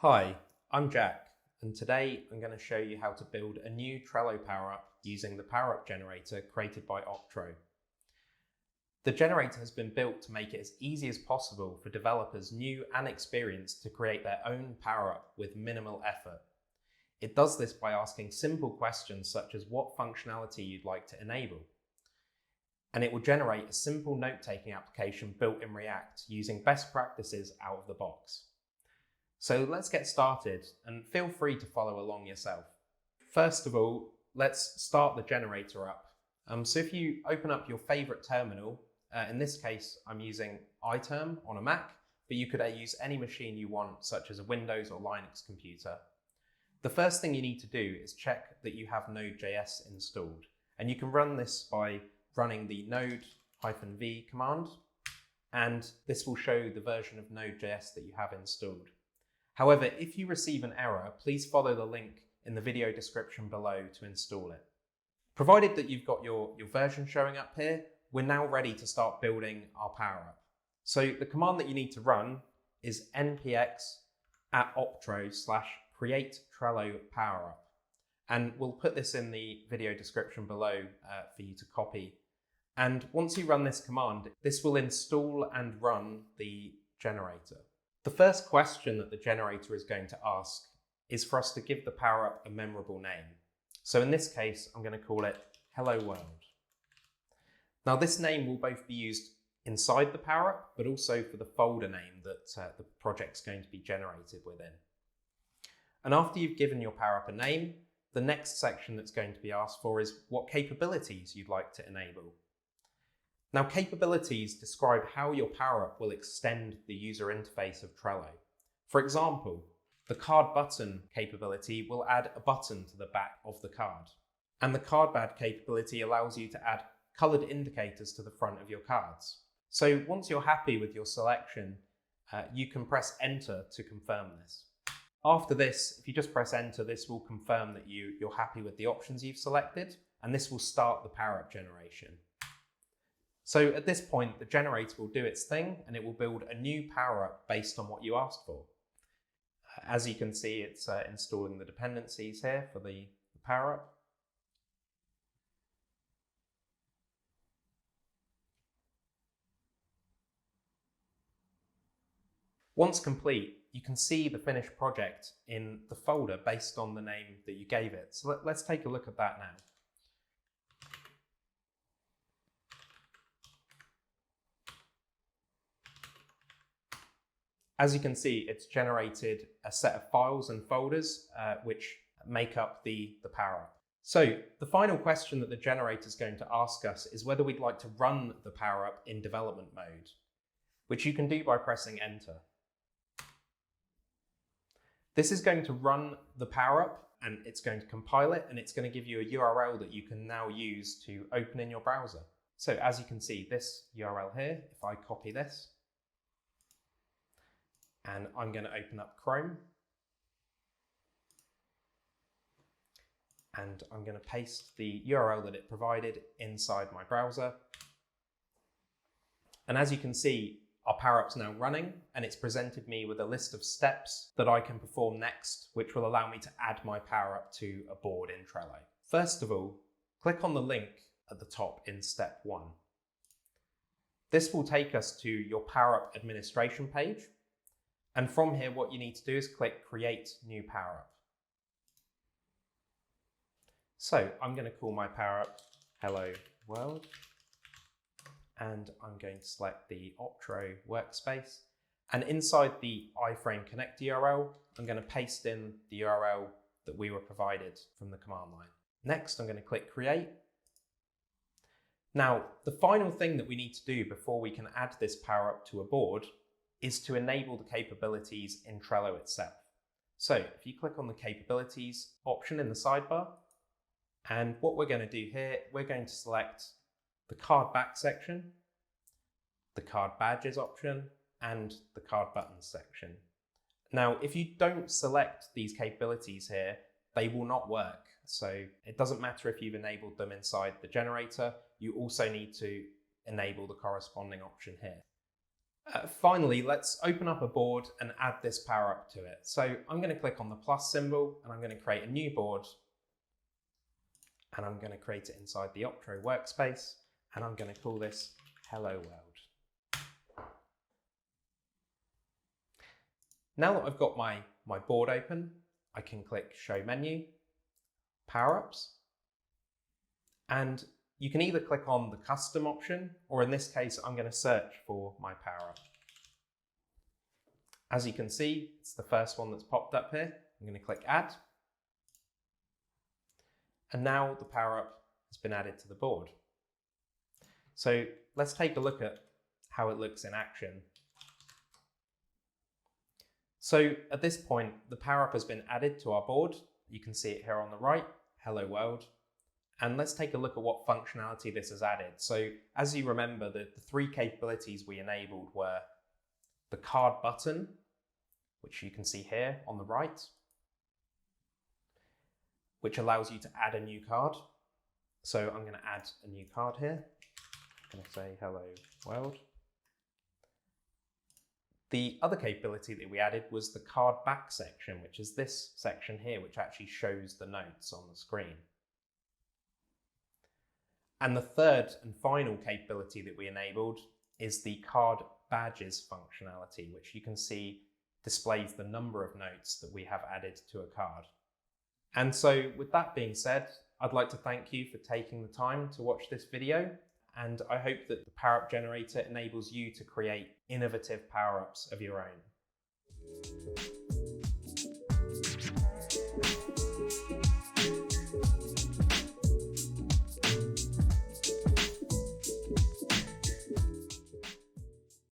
Hi, I'm Jack, and today I'm going to show you how to build a new Trello Power-Up using the Power-Up generator created by Optro. The generator has been built to make it as easy as possible for developers new and experienced to create their own Power-Up with minimal effort. It does this by asking simple questions such as what functionality you'd like to enable. And it will generate a simple note-taking application built in React using best practices out of the box. So let's get started, and feel free to follow along yourself. First of all, let's start the generator up. So if you open up your favorite terminal, in this case, I'm using iTerm on a Mac, but you could use any machine you want, such as a Windows or Linux computer. The first thing you need to do is check that you have node.js installed, and you can run this by running the node-v command, and this will show the version of node.js that you have installed. However, if you receive an error, please follow the link in the video description below to install it. Provided that you've got your version showing up here, we're now ready to start building our Power-Up. So the command that you need to run is npx @optro/create-trello-powerup. And we'll put this in the video description below for you to copy. And once you run this command, this will install and run the generator. The first question that the generator is going to ask is for us to give the Power-Up a memorable name. So in this case, I'm going to call it Hello World. Now this name will both be used inside the Power-Up, but also for the folder name that the project's going to be generated within. And after you've given your Power-Up a name, the next section that's going to be asked for is what capabilities you'd like to enable. Now, capabilities describe how your Power-Up will extend the user interface of Trello. For example, the card button capability will add a button to the back of the card. And the card badge capability allows you to add colored indicators to the front of your cards. So once you're happy with your selection, you can press enter to confirm this. After this, if you just press enter, this will confirm that you're happy with the options you've selected, and this will start the Power-Up generation. So at this point, the generator will do its thing and it will build a new Power-Up based on what you asked for. As you can see, it's installing the dependencies here for the Power-Up. Once complete, you can see the finished project in the folder based on the name that you gave it. So let's take a look at that now. As you can see, it's generated a set of files and folders which make up the Power-Up. So the final question that the generator is going to ask us is whether we'd like to run the Power-Up in development mode, which you can do by pressing enter. This is going to run the Power-Up and it's going to compile it, and it's going to give you a URL that you can now use to open in your browser. So as you can see, this URL here, if I copy this, and I'm going to open up Chrome, and I'm going to paste the URL that it provided inside my browser. And as you can see, our Power-Up's now running, and it's presented me with a list of steps that I can perform next, which will allow me to add my Power-Up to a board in Trello. First of all, click on the link at the top in step 1. This will take us to your Power-Up administration page. And from here, what you need to do is click Create New Power-Up. So I'm going to call my Power-Up Hello World, and I'm going to select the Optro workspace. And inside the iframe connect URL, I'm going to paste in the URL that we were provided from the command line. Next, I'm going to click Create. Now, the final thing that we need to do before we can add this Power-Up to a board is to enable the capabilities in Trello itself. So if you click on the capabilities option in the sidebar, and what we're going to do here, we're going to select the card back section, the card badges option, and the card buttons section. Now, if you don't select these capabilities here, they will not work. So it doesn't matter if you've enabled them inside the generator, you also need to enable the corresponding option here. Finally, let's open up a board and add this power up to it. So I'm going to click on the plus symbol and I'm going to create a new board. And I'm going to create it inside the Optro workspace. And I'm going to call this Hello World. Now that I've got my board open, I can click Show Menu, Power-Ups. And you can either click on the custom option, or in this case, I'm going to search for my power-up. As you can see, it's the first one that's popped up here. I'm going to click Add. And now the power-up has been added to the board. So let's take a look at how it looks in action. So at this point, the power-up has been added to our board. You can see it here on the right, Hello World. And let's take a look at what functionality this has added. So as you remember, the three capabilities we enabled were the card button, which you can see here on the right, which allows you to add a new card. So I'm going to add a new card here. I'm going to say Hello World. The other capability that we added was the card back section, which is this section here, which actually shows the notes on the screen. And the third and final capability that we enabled is the card badges functionality, which you can see displays the number of notes that we have added to a card. And so with that being said, I'd like to thank you for taking the time to watch this video. And I hope that the Power-Up generator enables you to create innovative power-ups of your own.